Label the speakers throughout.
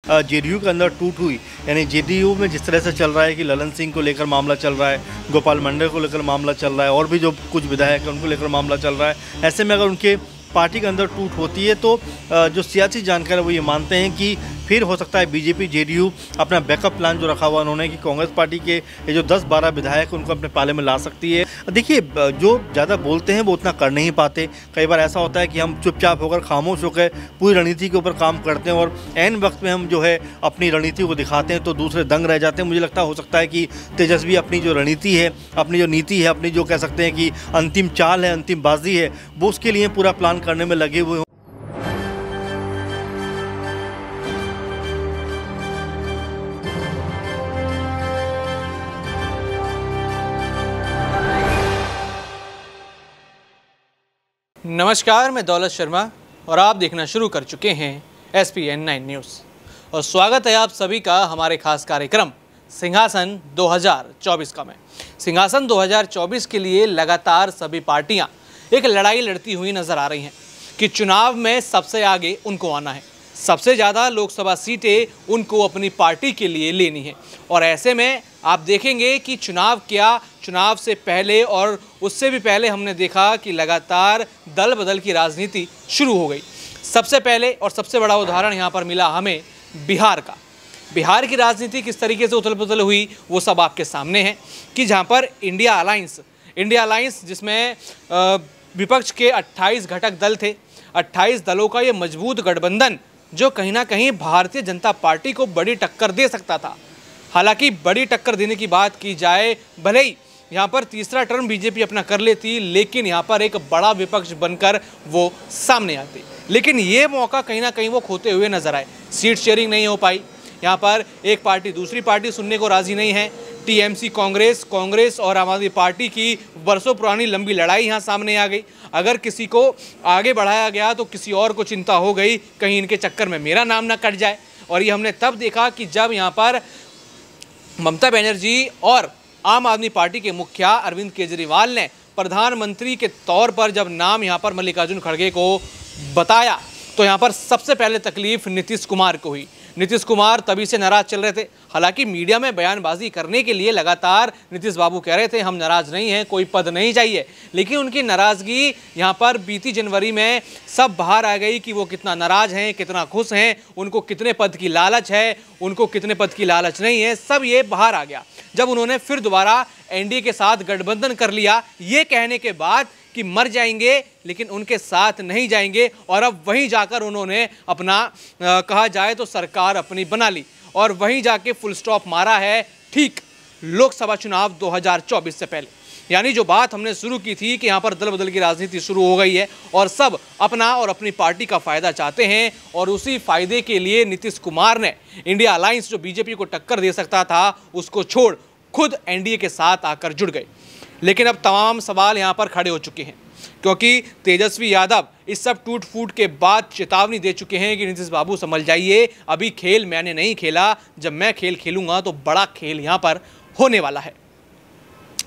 Speaker 1: JDU के अंदर टूट हुई, यानी जेडीयू में जिस तरह से चल रहा है कि ललन सिंह को लेकर मामला चल रहा है, गोपाल मंडल को लेकर मामला चल रहा है, और भी जो कुछ विधायक हैं उनको लेकर मामला चल रहा है, ऐसे में अगर उनके पार्टी के अंदर टूट होती है तो जो सियासी जानकार है वो ये मानते हैं कि फिर हो सकता है बीजेपी जेडीयू अपना बैकअप प्लान जो रखा हुआ उन्होंने कि कांग्रेस पार्टी के ये जो 10-12 विधायक उनको अपने पाले में ला सकती है। देखिए, जो ज़्यादा बोलते हैं वो उतना कर नहीं पाते। कई बार ऐसा होता है कि हम चुपचाप होकर खामोश होकर पूरी रणनीति के ऊपर काम करते हैं और ऐन वक्त में हम जो है अपनी रणनीति को दिखाते हैं तो दूसरे दंग रह जाते हैं। मुझे लगता हो सकता है कि तेजस्वी अपनी जो रणनीति है, अपनी जो नीति है, अपनी जो कह सकते हैं कि अंतिम चाल है, अंतिम बाजी है, वो उसके लिए पूरा प्लान करने में लगे हुए।
Speaker 2: नमस्कार, मैं दौलत शर्मा और आप देखना शुरू कर चुके हैं SPN9 न्यूज़ और स्वागत है आप सभी का हमारे खास कार्यक्रम सिंहासन 2024 का। मैं सिंहासन 2024 के लिए लगातार सभी पार्टियां एक लड़ाई लड़ती हुई नजर आ रही हैं कि चुनाव में सबसे आगे उनको आना है, सबसे ज़्यादा लोकसभा सीटें उनको अपनी पार्टी के लिए लेनी है। और ऐसे में आप देखेंगे कि चुनाव से पहले और उससे भी पहले हमने देखा कि लगातार दल बदल की राजनीति शुरू हो गई। सबसे पहले और सबसे बड़ा उदाहरण यहाँ पर मिला हमें बिहार का। बिहार की राजनीति किस तरीके से उथल पुथल हुई वो सब आपके सामने है कि जहाँ पर इंडिया अलायंस जिसमें विपक्ष के 28 घटक दल थे, 28 दलों का ये मजबूत गठबंधन जो कहीं ना कहीं भारतीय जनता पार्टी को बड़ी टक्कर दे सकता था। हालांकि बड़ी टक्कर देने की बात की जाए, भले ही यहाँ पर तीसरा टर्म बीजेपी अपना कर लेती, लेकिन यहाँ पर एक बड़ा विपक्ष बनकर वो सामने आती। लेकिन ये मौका कहीं ना कहीं वो खोते हुए नजर आए। सीट शेयरिंग नहीं हो पाई, यहाँ पर एक पार्टी दूसरी पार्टी सुनने को राजी नहीं है। टीएमसी कांग्रेस और आम आदमी पार्टी की बरसों पुरानी लंबी लड़ाई यहाँ सामने आ गई। अगर किसी को आगे बढ़ाया गया तो किसी और को चिंता हो गई कहीं इनके चक्कर में मेरा नाम ना कट जाए। और ये हमने तब देखा कि जब यहाँ पर ममता बनर्जी और आम आदमी पार्टी के मुखिया अरविंद केजरीवाल ने प्रधानमंत्री के तौर पर जब नाम यहाँ पर मल्लिकार्जुन खड़गे को बताया तो यहाँ पर सबसे पहले तकलीफ नीतीश कुमार को हुई। नीतीश कुमार तभी से नाराज चल रहे थे। हालांकि मीडिया में बयानबाजी करने के लिए लगातार नीतीश बाबू कह रहे थे हम नाराज नहीं हैं, कोई पद नहीं चाहिए, लेकिन उनकी नाराजगी यहाँ पर बीती जनवरी में सब बाहर आ गई कि वो कितना नाराज हैं, कितना खुश हैं, उनको कितने पद की लालच है, उनको कितने पद की लालच नहीं है, सब ये बाहर आ गया जब उन्होंने फिर दोबारा एनडीए के साथ गठबंधन कर लिया, ये कहने के बाद कि मर जाएंगे लेकिन उनके साथ नहीं जाएंगे। और अब वहीं जाकर उन्होंने अपना कहा जाए तो सरकार अपनी बना ली और वहीं जाके फुल स्टॉप मारा है ठीक लोकसभा चुनाव 2024 से पहले। यानी जो बात हमने शुरू की थी कि यहाँ पर दल बदल की राजनीति शुरू हो गई है और सब अपना और अपनी पार्टी का फायदा चाहते हैं और उसी फायदे के लिए नीतीश कुमार ने इंडिया अलायंस जो बीजेपी को टक्कर दे सकता था उसको छोड़ खुद एनडीए के साथ आकर जुड़ गए। लेकिन अब तमाम सवाल यहाँ पर खड़े हो चुके हैं क्योंकि तेजस्वी यादव इस सब टूट फूट के बाद चेतावनी दे चुके हैं कि नीतीश बाबू समझ जाइए, अभी खेल मैंने नहीं खेला, जब मैं खेल खेलूंगा तो बड़ा खेल यहाँ पर होने वाला है।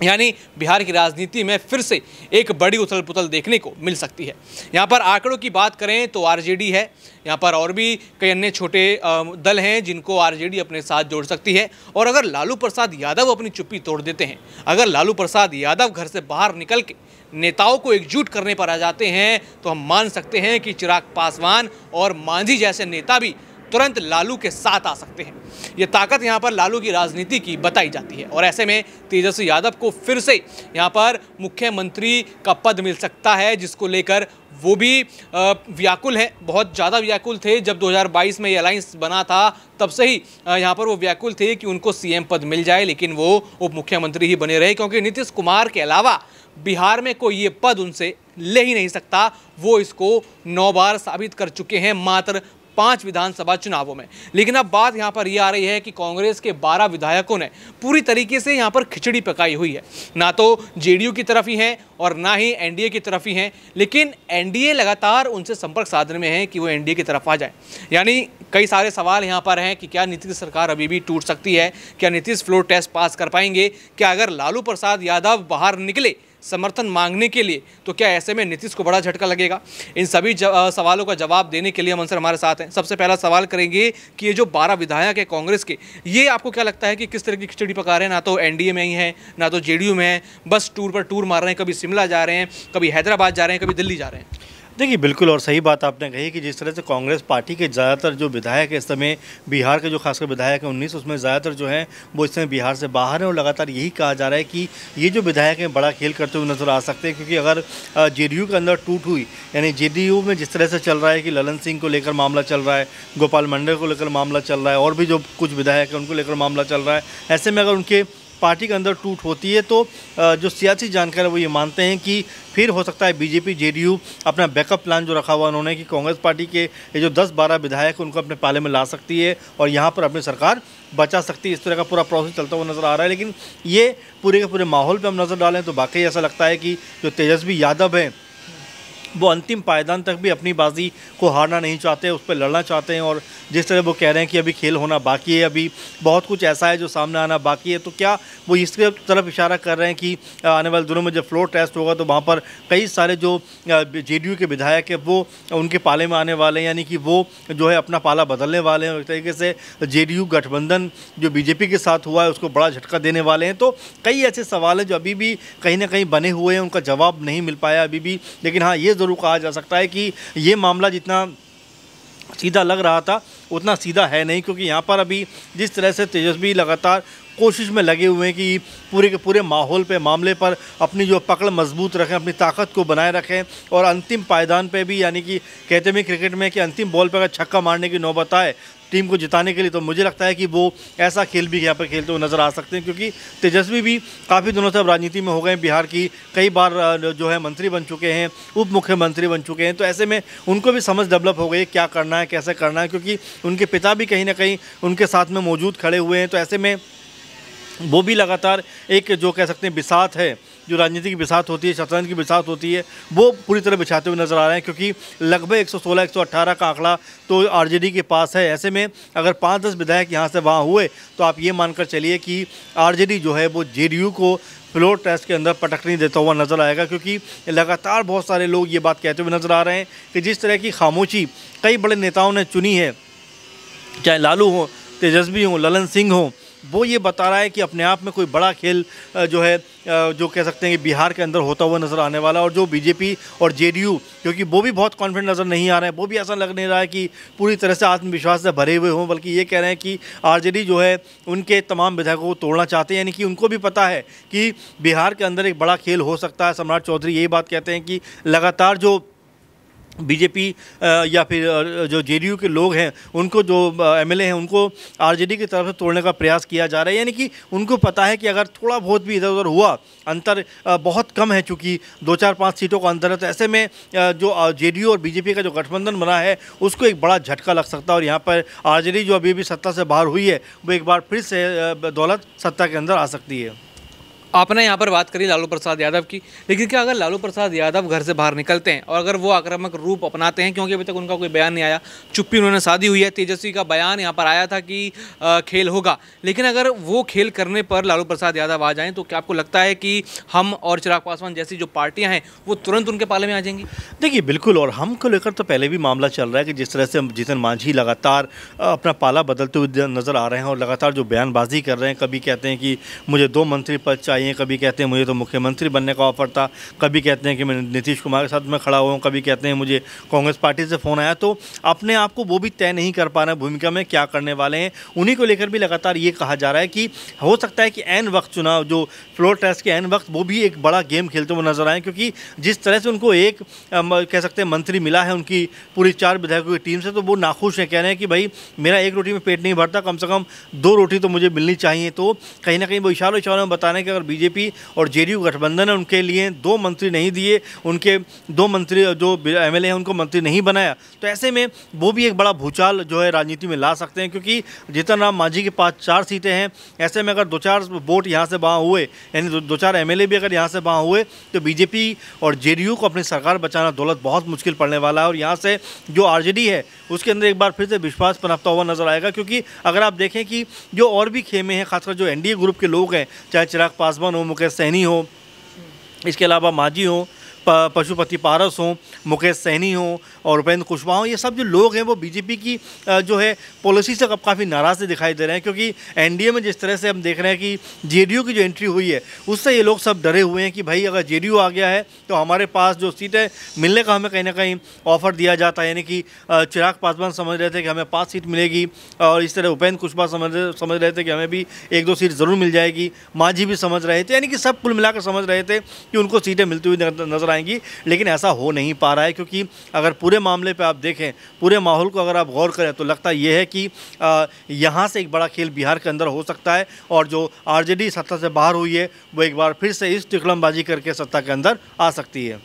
Speaker 2: यानी बिहार की राजनीति में फिर से एक बड़ी उथल पुथल देखने को मिल सकती है। यहाँ पर आंकड़ों की बात करें तो आरजेडी है, यहाँ पर और भी कई अन्य छोटे दल हैं जिनको आरजेडी अपने साथ जोड़ सकती है। और अगर लालू प्रसाद यादव अपनी चुप्पी तोड़ देते हैं, अगर लालू प्रसाद यादव घर से बाहर निकल के नेताओं को एकजुट करने पर आ जाते हैं तो हम मान सकते हैं कि चिराग पासवान और मांझी जैसे नेता भी तुरंत लालू के साथ आ सकते हैं। ये ताकत यहाँ पर लालू की राजनीति की बताई जाती है और ऐसे में तेजस्वी यादव को फिर से यहाँ पर मुख्यमंत्री का पद मिल सकता है, जिसको लेकर वो भी व्याकुल है, बहुत ज़्यादा व्याकुल थे। जब 2022 में ये अलायंस बना था तब से ही यहाँ पर वो व्याकुल थे कि उनको सीएम पद मिल जाए, लेकिन वो उप मुख्यमंत्री ही बने रहे क्योंकि नीतीश कुमार के अलावा बिहार में कोई ये पद उनसे ले ही नहीं सकता। वो इसको 9 बार साबित कर चुके हैं मात्र 5 विधानसभा चुनावों में। लेकिन अब बात यहाँ पर यह आ रही है कि कांग्रेस के 12 विधायकों ने पूरी तरीके से यहाँ पर खिचड़ी पकाई हुई है, ना तो जेडीयू की तरफ ही हैं और ना ही एनडीए की तरफ ही हैं, लेकिन एनडीए लगातार उनसे संपर्क साधने में है कि वो एनडीए की तरफ आ जाए। यानी कई सारे सवाल यहाँ पर हैं कि क्या नीतीश सरकार अभी भी टूट सकती है, क्या नीतीश फ्लोर टेस्ट पास कर पाएंगे, क्या अगर लालू प्रसाद यादव बाहर निकले समर्थन मांगने के लिए, तो क्या ऐसे में नीतीश को बड़ा झटका लगेगा? इन सभी सवालों का जवाब देने के लिए अमन सर हमारे साथ हैं। सबसे पहला सवाल करेंगे कि ये जो 12 विधायक है कांग्रेस के, ये आपको क्या लगता है कि किस तरह की खिचड़ी पका रहे हैं? ना तो एनडीए में ही है, ना तो जेडीयू में है, बस टूर पर टूर मार रहे हैं, कभी शिमला जा रहे हैं, कभी हैदराबाद जा रहे हैं, कभी दिल्ली जा रहे हैं।
Speaker 1: देखिए, बिल्कुल और सही बात आपने कही कि जिस तरह से कांग्रेस पार्टी के ज़्यादातर जो विधायक है इस समय बिहार के, जो खासकर विधायक हैं 19, उसमें ज़्यादातर जो हैं वो इस समय बिहार से बाहर हैं। और लगातार यही कहा जा रहा है कि ये जो विधायक हैं बड़ा खेल करते हुए नजर आ सकते हैं, क्योंकि अगर जेडीयू के अंदर टूट हुई, यानी जेडीयू में जिस तरह से चल रहा है कि ललन सिंह को लेकर मामला चल रहा है, गोपाल मंडल को लेकर मामला चल रहा है, और भी जो कुछ विधायक हैं उनको लेकर मामला चल रहा है, ऐसे में अगर उनके पार्टी के अंदर टूट होती है तो जो सियासी जानकार है वो ये मानते हैं कि फिर हो सकता है बीजेपी जेडीयू अपना बैकअप प्लान जो रखा हुआ उन्होंने कि कांग्रेस पार्टी के ये जो 10-12 विधायक उनको अपने पाले में ला सकती है और यहाँ पर अपनी सरकार बचा सकती है। इस तरह का पूरा प्रोसेस चलता हुआ नज़र आ रहा है। लेकिन ये पूरे के पूरे माहौल पर हम नज़र डालें तो वाकई ऐसा लगता है कि जो तेजस्वी यादव हैं वो अंतिम पायदान तक भी अपनी बाजी को हारना नहीं चाहते, उस पर लड़ना चाहते हैं। और जिस तरह वो कह रहे हैं कि अभी खेल होना बाकी है, अभी बहुत कुछ ऐसा है जो सामने आना बाकी है, तो क्या वो इसके तरफ इशारा कर रहे हैं कि आने वाले दिनों में जब फ्लोर टेस्ट होगा तो वहाँ पर कई सारे जो जेडीयू के विधायक है वो उनके पाले में आने वाले हैं, यानी कि वो जो है अपना पाला बदलने वाले हैं। एक तरीके से जेडीयू गठबंधन जो बीजेपी के साथ हुआ है उसको बड़ा झटका देने वाले हैं। तो कई ऐसे सवाल हैं जो अभी भी कहीं ना कहीं बने हुए हैं, उनका जवाब नहीं मिल पाया अभी भी। लेकिन हाँ, ये ज़रूर कहा जा सकता है कि ये मामला जितना सीधा लग रहा था उतना सीधा है नहीं, क्योंकि यहाँ पर अभी जिस तरह से तेजस्वी लगातार कोशिश में लगे हुए हैं कि पूरे के पूरे माहौल पे, मामले पर अपनी जो पकड़ मजबूत रखें, अपनी ताकत को बनाए रखें और अंतिम पायदान पे भी, यानी कि कहते हैं क्रिकेट में कि अंतिम बॉल पर अगर छक्का मारने की नौबत आए टीम को जिताने के लिए, तो मुझे लगता है कि वो ऐसा खेल भी यहाँ पर खेलते हुए नज़र आ सकते हैं। क्योंकि तेजस्वी भी काफ़ी दिनों से अब राजनीति में हो गए, बिहार की कई बार जो है मंत्री बन चुके हैं, उप मुख्यमंत्री बन चुके हैं, तो ऐसे में उनको भी समझ डेवलप हो गई क्या करना है, कैसे करना है, क्योंकि उनके पिता भी कहीं ना कहीं उनके साथ में मौजूद खड़े हुए हैं। तो ऐसे में वो भी लगातार एक जो कह सकते हैं बिसात है, जो राजनीति की बिसात होती है, शतरंज की बिसात होती है, वो पूरी तरह बिछाते हुए नज़र आ रहे हैं। क्योंकि लगभग 116-118 का आंकड़ा तो आरजेडी के पास है। ऐसे में अगर 5-10 विधायक यहाँ से वहाँ हुए तो आप ये मानकर चलिए कि आरजेडी जो है वो जेडीयू को फ्लोर टेस्ट के अंदर पटकनी देता हुआ नज़र आएगा। क्योंकि लगातार बहुत सारे लोग ये बात कहते हुए नज़र आ रहे हैं कि जिस तरह की खामोशी कई बड़े नेताओं ने चुनी है, चाहे लालू हो, तेजस्वी हो, ललन सिंह हो, वो ये बता रहा है कि अपने आप में कोई बड़ा खेल जो है जो कह सकते हैं कि बिहार के अंदर होता हुआ नज़र आने वाला। और जो बीजेपी और जेडीयू, क्योंकि वो भी बहुत कॉन्फिडेंट नज़र नहीं आ रहे हैं, वो भी ऐसा लग नहीं रहा है कि पूरी तरह से आत्मविश्वास से भरे हुए हों, बल्कि ये कह रहे हैं कि आरजेडी जो है उनके तमाम विधायकों को तोड़ना चाहते हैं। यानी कि उनको भी पता है कि बिहार के अंदर एक बड़ा खेल हो सकता है। सम्राट चौधरी यही बात कहते हैं कि लगातार जो बीजेपी या फिर जो जेडीयू के लोग हैं उनको, जो एमएलए हैं, उनको आरजेडी की तरफ से तोड़ने का प्रयास किया जा रहा है। यानी कि उनको पता है कि अगर थोड़ा बहुत भी इधर उधर हुआ, अंतर बहुत कम है, चूँकि 2-4-5 सीटों का अंतर है, तो ऐसे में जो जेडीयू और बीजेपी का जो गठबंधन बना है उसको एक बड़ा झटका लग सकता है। और यहाँ पर आरजेडी जो अभी भी सत्ता से बाहर हुई है वो एक बार फिर से दौलत सत्ता के अंदर आ सकती है।
Speaker 2: आपने यहाँ पर बात करी लालू प्रसाद यादव की, लेकिन क्या अगर लालू प्रसाद यादव घर से बाहर निकलते हैं और अगर वो आक्रामक रूप अपनाते हैं, क्योंकि अभी तक उनका कोई बयान नहीं आया, चुप्पी उन्होंने साधी हुई है, तेजस्वी का बयान यहाँ पर आया था कि खेल होगा, लेकिन अगर वो खेल करने पर लालू प्रसाद यादव आ जाएं तो क्या आपको लगता है कि हम और चिराग पासवान जैसी जो पार्टियाँ हैं वो तुरंत उनके पाले में आ जाएंगी?
Speaker 1: देखिए, बिल्कुल, और हम को लेकर तो पहले भी मामला चल रहा है कि जिस तरह से जीतन मांझी लगातार अपना पाला बदलते हुए नज़र आ रहे हैं और लगातार जो बयानबाजी कर रहे हैं, कभी कहते हैं कि मुझे 2 मंत्री पद चाहिए, कभी कहते हैं मुझे तो मुख्यमंत्री बनने का ऑफर था, कभी कहते हैं कि मैं नीतीश कुमार के साथ में खड़ा हुआ हूँ, कभी कहते हैं मुझे कांग्रेस पार्टी से फ़ोन आया। तो अपने आप को वो भी तय नहीं कर पा रहे हैं भूमिका में क्या करने वाले हैं। उन्हीं को लेकर भी लगातार ये कहा जा रहा है कि हो सकता है कि ऐन वक्त चुनाव, जो फ्लोर टेस्ट के ऐन वक्त, वो भी एक बड़ा गेम खेलते हुए नजर आए। क्योंकि जिस तरह से उनको एक कह सकते हैं मंत्री मिला है उनकी पूरी 4 विधायकों की टीम से, तो वो नाखुश है, कह रहे हैं कि भाई मेरा 1 रोटी में पेट नहीं भरता, कम से कम 2 रोटी तो मुझे मिलनी चाहिए। तो कहीं ना कहीं वो इशारों में बता रहे हैं कि अगर बीजेपी और जेडीयू गठबंधन है उनके लिए 2 मंत्री नहीं दिए, उनके 2 मंत्री जो एमएलए हैं उनको मंत्री नहीं बनाया, तो ऐसे में वो भी एक बड़ा भूचाल जो है राजनीति में ला सकते हैं। क्योंकि जीतन राम मांझी के पास 4 सीटें हैं, ऐसे में अगर 2-4 वोट यहाँ से वहाँ हुए, यानी 2-4 एमएलए भी अगर यहाँ से वहाँ हुए, तो बीजेपी और जेडीयू को अपनी सरकार बचाना दौलत बहुत मुश्किल पड़ने वाला है। और यहाँ से जो आरजेडी है उसके अंदर एक बार फिर से विश्वास पनपता हुआ नजर आएगा। क्योंकि अगर आप देखें कि जो और भी खेमे हैं, खासकर जो एनडीए ग्रुप के लोग हैं, चाहे चिराग पासवान हो, मुकेश सहनी हो, इसके अलावा मांझी हों, पशुपति पारस हों, मुकेश सहनी हों और उपेंद्र कुशवाहा हों, ये सब जो लोग हैं वो बीजेपी की जो है पॉलिसी से अब काफ़ी नाराज़ दिखाई दे रहे हैं, क्योंकि एनडीए में जिस तरह से हम देख रहे हैं कि जेडीयू की जो एंट्री हुई है उससे ये लोग सब डरे हुए हैं कि भाई अगर जेडीयू आ गया है तो हमारे पास जो सीटें मिलने का हमें कहीं ना कहीं ऑफर दिया जाता है। यानी कि चिराग पासवान समझ रहे थे कि हमें 5 सीट मिलेगी, और इस तरह उपेंद्र कुशवाहा समझ रहे थे कि हमें भी 1-2 सीट ज़रूर मिल जाएगी, मांझी भी समझ रहे थे, यानी कि सब कुल मिलाकर समझ रहे थे कि उनको सीटें मिलती हुई नजर आएंगी। लेकिन ऐसा हो नहीं पा रहा है, क्योंकि अगर पूरे मामले पे आप देखें, पूरे माहौल को अगर आप गौर करें तो लगता ये है कि यहाँ से एक बड़ा खेल बिहार के अंदर हो सकता है, और जो आरजेडी सत्ता से बाहर हुई है वो एक बार फिर से इस टिकलमबाजी करके सत्ता के अंदर आ सकती है।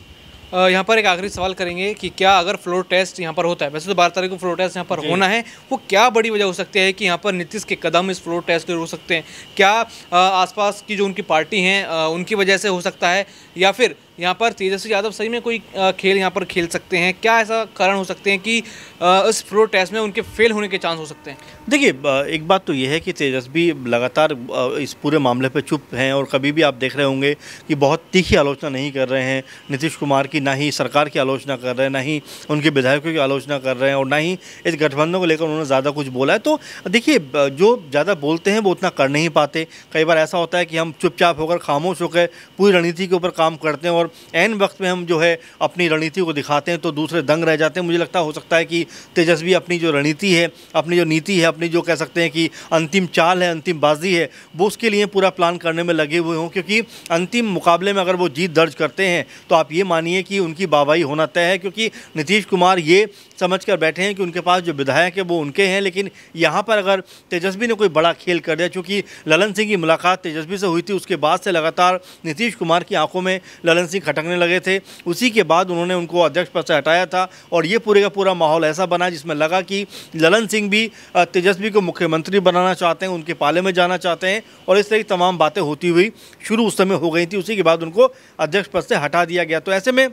Speaker 2: यहाँ पर एक आखिरी सवाल करेंगे कि क्या अगर फ्लोर टेस्ट यहाँ पर होता है, वैसे तो 12 तारीख को फ्लोर टेस्ट यहाँ पर होना है, वो क्या बड़ी वजह हो सकती है कि यहाँ पर नीतीश के कदम इस फ्लोर टेस्ट के हो सकते हैं? क्या आसपास की जो उनकी पार्टी हैं उनकी वजह से हो सकता है, या फिर यहाँ पर तेजस्वी यादव सही में कोई खेल यहाँ पर खेल सकते हैं? क्या ऐसा कारण हो सकते हैं कि इस फ्लोर टेस्ट में उनके फेल होने के चांस हो सकते हैं?
Speaker 1: देखिए, एक बात तो ये है कि तेजस्वी लगातार इस पूरे मामले पे चुप हैं, और कभी भी आप देख रहे होंगे कि बहुत तीखी आलोचना नहीं कर रहे हैं नीतीश कुमार की, ना ही सरकार की आलोचना कर रहे हैं, ना ही उनके विधायकों की आलोचना कर रहे हैं, और ना ही इस गठबंधन को लेकर उन्होंने ज़्यादा कुछ बोला है। तो देखिए, जो ज़्यादा बोलते हैं वो उतना कर नहीं पाते। कई बार ऐसा होता है कि हम चुपचाप होकर, खामोश होकर पूरी रणनीति के ऊपर काम करते हैं, और ऐन वक्त में हम जो है अपनी रणनीति को दिखाते हैं तो दूसरे दंग रह जाते हैं। मुझे लगता हो सकता है कि तेजस्वी अपनी जो रणनीति है, अपनी जो नीति है, अपनी जो कह सकते हैं कि अंतिम चाल है, अंतिम बाजी है, वो उसके लिए पूरा प्लान करने में लगे हुए हों, क्योंकि अंतिम मुकाबले में अगर वो जीत दर्ज करते हैं तो आप ये मानिए कि उनकी वाहवाही होना तय है, क्योंकि नीतीश कुमार ये समझ कर बैठे हैं कि उनके पास जो विधायक है वो उनके हैं। लेकिन यहाँ पर अगर तेजस्वी ने कोई बड़ा खेल कर दिया, चूँकि ललन सिंह की मुलाकात तेजस्वी से हुई थी, उसके बाद से लगातार नीतीश कुमार की आंखों में ललन सिंह खटकने लगे थे। उसी के बाद उन्होंने उनको अध्यक्ष पद से हटाया था, और ये पूरे का पूरा माहौल ऐसा बना जिसमें लगा कि ललन सिंह भी तेजस्वी को मुख्यमंत्री बनाना चाहते हैं, उनके पाले में जाना चाहते हैं, और इस तरह की तमाम बातें होती हुई शुरू उस समय हो गई थी। उसी के बाद उनको अध्यक्ष पद से हटा दिया गया। तो ऐसे में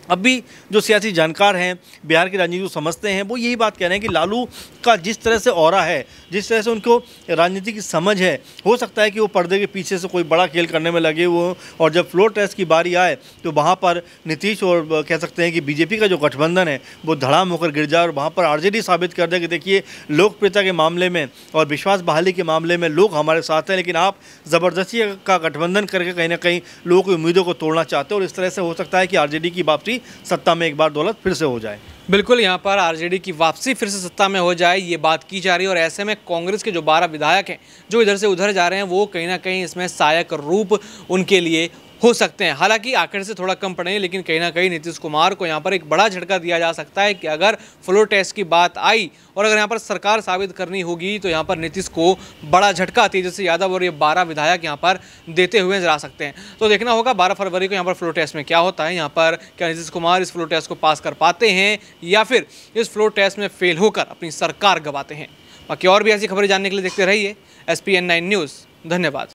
Speaker 1: अब भी जो सियासी जानकार हैं, बिहार की राजनीति को समझते हैं, वो यही बात कह रहे हैं कि लालू का जिस तरह से ऑरा है, जिस तरह से उनको राजनीति की समझ है, हो सकता है कि वो पर्दे के पीछे से कोई बड़ा खेल करने में लगे हुए हों, और जब फ्लोर टेस्ट की बारी आए तो वहाँ पर नीतीश और कह सकते हैं कि बीजेपी का जो गठबंधन है वो धड़ाम होकर गिर जाए, और वहाँ पर आरजेडी साबित कर दे कि देखिए, लोकप्रियता के मामले में और विश्वास बहाली के मामले में लोग हमारे साथ हैं, लेकिन आप ज़बरदस्ती का गठबंधन करके कहीं ना कहीं लोगों की उम्मीदों को तोड़ना चाहते हैं, और इस तरह से हो सकता है कि आरजेडी की वापसी सत्ता में एक बार दौलत फिर से हो जाए।
Speaker 2: बिल्कुल, यहाँ पर आरजेडी की वापसी फिर से सत्ता में हो जाए, ये बात की जा रही है। और ऐसे में कांग्रेस के जो 12 विधायक हैं जो इधर से उधर जा रहे हैं, वो कहीं ना कहीं इसमें सहायक रूप उनके लिए हो सकते हैं। हालांकि आखिर से थोड़ा कम पड़ेंगे, लेकिन कहीं ना कहीं नीतीश कुमार को यहाँ पर एक बड़ा झटका दिया जा सकता है कि अगर फ्लोर टेस्ट की बात आई और अगर यहाँ पर सरकार साबित करनी होगी तो यहाँ पर नीतीश को बड़ा झटका तेजस्वी यादव और ये 12 विधायक यहाँ पर देते हुए नजर आ सकते हैं। तो देखना होगा 12 फरवरी को यहाँ पर फ्लोर टेस्ट में क्या होता है। यहाँ पर क्या नीतीश कुमार इस फ्लोर टेस्ट को पास कर पाते हैं या फिर इस फ्लोर टेस्ट में फेल होकर अपनी सरकार गंवाते हैं। बाकी और भी ऐसी खबरें जानने के लिए देखते रहिए SPN9 न्यूज़। धन्यवाद।